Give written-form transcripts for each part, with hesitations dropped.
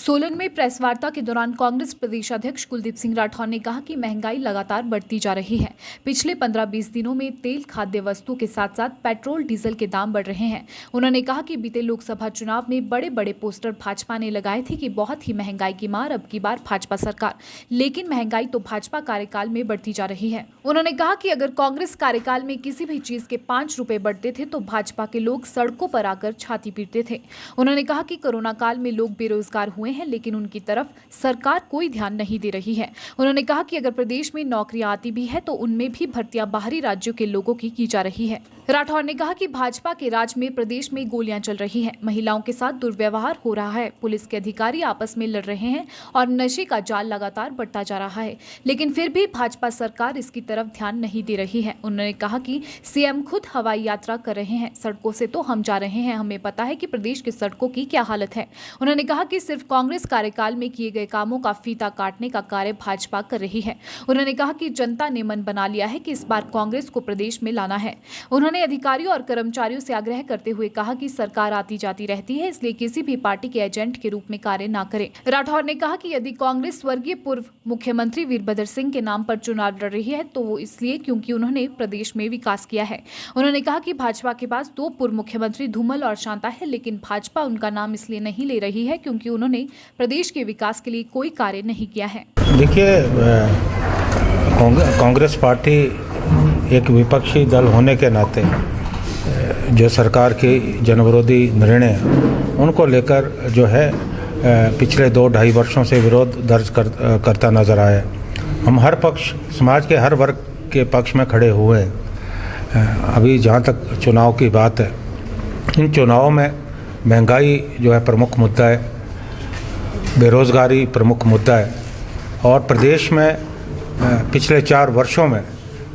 सोलन में प्रेस वार्ता के दौरान कांग्रेस प्रदेश अध्यक्ष कुलदीप सिंह राठौर ने कहा कि महंगाई लगातार बढ़ती जा रही है। पिछले 15-20 दिनों में तेल, खाद्य वस्तुओं के साथ साथ पेट्रोल, डीजल के दाम बढ़ रहे हैं। उन्होंने कहा कि बीते लोकसभा चुनाव में बड़े बड़े पोस्टर भाजपा ने लगाए थे कि बहुत ही महंगाई की मार अब की बार भाजपा सरकार, लेकिन महंगाई तो भाजपा कार्यकाल में बढ़ती जा रही है। उन्होंने कहा कि अगर कांग्रेस कार्यकाल में किसी भी चीज के 5 रुपए बढ़ते थे तो भाजपा के लोग सड़कों पर आकर छाती पीटते थे। उन्होंने कहा कि कोरोना काल में लोग बेरोजगार हुए हैं, लेकिन उनकी तरफ सरकार कोई ध्यान नहीं दे रही है। उन्होंने कहा कि अगर प्रदेश में नौकरियां आती भी है तो उनमें भी भर्तियां बाहरी राज्यों के लोगों की जा रही है। राठौर ने कहा कि भाजपा के राज में प्रदेश में गोलियां चल रही हैं, महिलाओं के साथ दुर्व्यवहार हो रहा है, पुलिस के अधिकारी आपस में लड़ रहे हैं और नशे का जाल लगातार बढ़ता जा रहा है, लेकिन फिर भी भाजपा सरकार इसकी तरफ ध्यान नहीं दे रही है। उन्होंने कहा कि सीएम खुद हवाई यात्रा कर रहे हैं, सड़कों से तो हम जा रहे हैं, हमें पता है कि प्रदेश की सड़कों की क्या हालत है। उन्होंने कहा कि सिर्फ कांग्रेस कार्यकाल में किए गए कामों का फीता काटने का कार्य भाजपा कर रही है। उन्होंने कहा कि जनता ने मन बना लिया है कि इस बार कांग्रेस को प्रदेश में लाना है। उन्होंने अधिकारियों और कर्मचारियों से आग्रह करते हुए कहा कि सरकार आती जाती रहती है, इसलिए किसी भी पार्टी के एजेंट के रूप में कार्य न करें। राठौर ने कहा कि यदि कांग्रेस स्वर्गीय पूर्व मुख्यमंत्री वीरभद्र सिंह के नाम पर चुनाव लड़ रही है तो वो इसलिए क्योंकि उन्होंने प्रदेश में विकास किया है। उन्होंने कहा कि भाजपा के पास 2 पूर्व मुख्यमंत्री धूमल और शांता है, लेकिन भाजपा उनका नाम इसलिए नहीं ले रही है क्योंकि उन्होंने प्रदेश के विकास के लिए कोई कार्य नहीं किया है। देखिए, कांग्रेस पार्टी एक विपक्षी दल होने के नाते जो सरकार की जनविरोधी निर्णय उनको लेकर जो है पिछले 2-2.5 वर्षों से विरोध दर्ज करता नजर आया। हम हर पक्ष, समाज के हर वर्ग के पक्ष में खड़े हुए हैं। अभी जहाँ तक चुनाव की बात है, इन चुनावों में महंगाई जो है प्रमुख मुद्दा है, बेरोज़गारी प्रमुख मुद्दा है और प्रदेश में पिछले 4 वर्षों में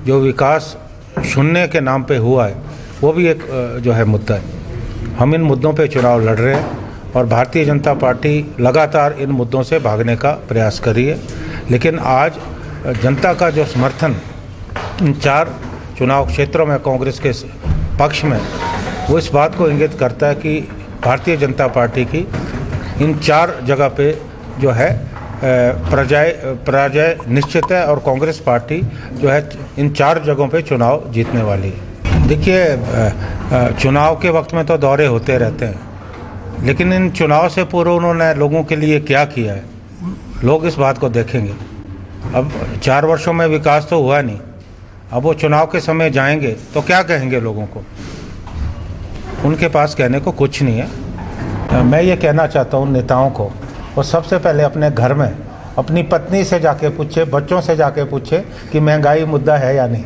जो विकास शून्य के नाम पे हुआ है वो भी एक जो है मुद्दा है। हम इन मुद्दों पे चुनाव लड़ रहे हैं और भारतीय जनता पार्टी लगातार इन मुद्दों से भागने का प्रयास कर रही है, लेकिन आज जनता का जो समर्थन इन 4 चुनाव क्षेत्रों में कांग्रेस के पक्ष में, वो इस बात को इंगित करता है कि भारतीय जनता पार्टी की इन 4 जगह पे जो है पराजय निश्चित है और कांग्रेस पार्टी जो है इन 4 जगहों पे चुनाव जीतने वाली है। देखिए, चुनाव के वक्त में तो दौरे होते रहते हैं, लेकिन इन चुनाव से पूर्व उन्होंने लोगों के लिए क्या किया है, लोग इस बात को देखेंगे। अब 4 वर्षों में विकास तो हुआ नहीं, अब वो चुनाव के समय जाएंगे तो क्या कहेंगे लोगों को? उनके पास कहने को कुछ नहीं है। मैं ये कहना चाहता हूँ नेताओं को, वो सबसे पहले अपने घर में अपनी पत्नी से जाके पूछे, बच्चों से जाके पूछे कि महंगाई मुद्दा है या नहीं।